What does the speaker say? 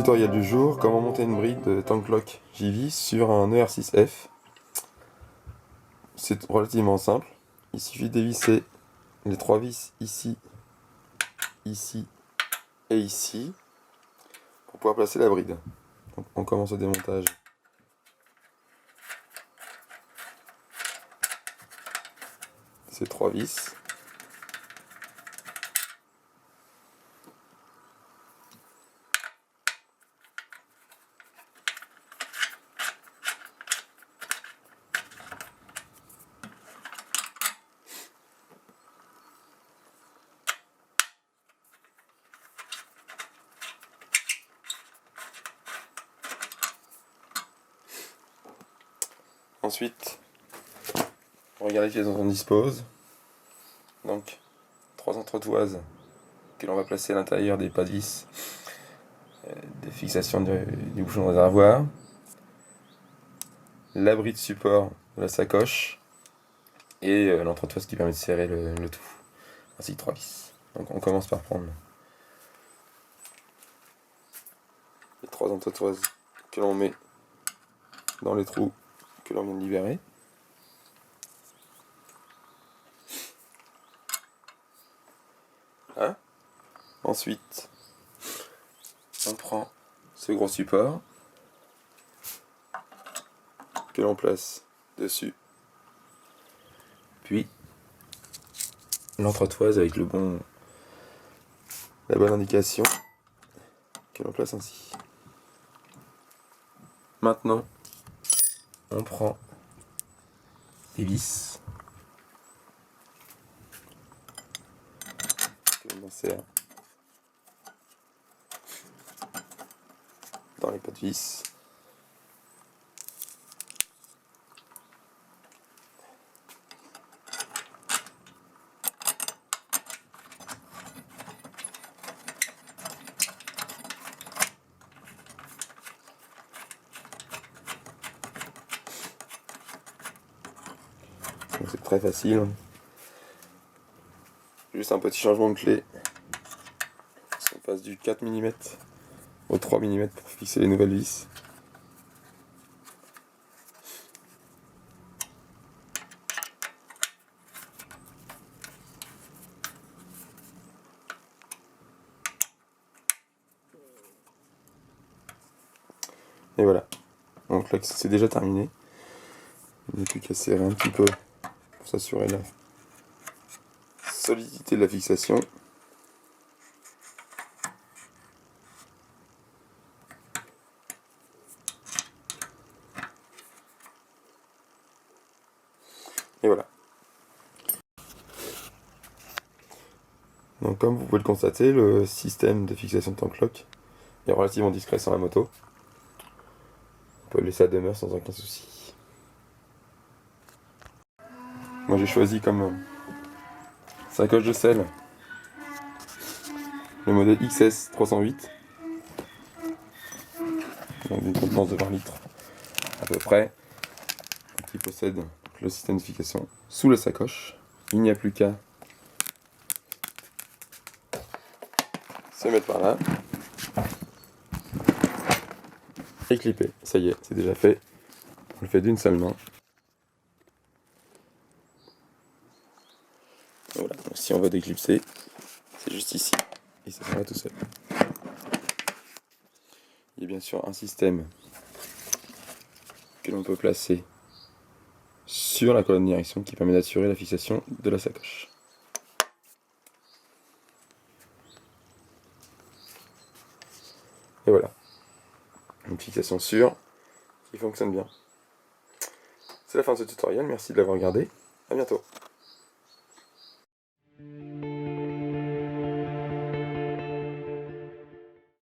Tutoriel du jour, comment monter une bride de TankLock JV sur un ER6F. C'est relativement simple. Il suffit de dévisser les 3 vis ici, ici et ici pour pouvoir placer la bride. Donc on commence le démontage. Ces 3 vis. Ensuite, regardez quelles on dispose. Donc, 3 entretoises que l'on va placer à l'intérieur des pas de vis, des fixations du bouchon de réservoir, l'abri de support de la sacoche et l'entretoise qui permet de serrer le tout, ainsi que 3 vis. Donc on commence par prendre les 3 entretoises que l'on met dans les trous que l'on vient de libérer. Voilà. Ensuite, on prend ce gros support que l'on place dessus, puis l'entretoise avec la bonne indication que l'on place ainsi. Maintenant, on prend les vis que l'on insère dans les pas de vis. C'est très facile. Juste un petit changement de clé. On passe du 4 mm au 3 mm pour fixer les nouvelles vis. Et voilà. Donc là c'est déjà terminé. Il n'y a plus qu'à serrer un petit peu pour s'assurer la solidité de la fixation. Et voilà. Donc comme vous pouvez le constater, le système de fixation de TankLock est relativement discret sur la moto. On peut le laisser à demeure sans aucun souci. Moi j'ai choisi comme sacoche de selle le modèle XS 308, donc d'une contenance de 20 litres à peu près, qui possède le système de fixation sous la sacoche. Il n'y a plus qu'à se mettre par là et clipper. Ça y est, c'est déjà fait. On le fait d'une seule main. Voilà, donc si on veut déclipser, c'est juste ici et ça va tout seul. Il y a bien sûr un système que l'on peut placer sur la colonne de direction qui permet d'assurer la fixation de la sacoche. Et voilà, une fixation sûre qui fonctionne bien. C'est la fin de ce tutoriel, merci de l'avoir regardé, à bientôt.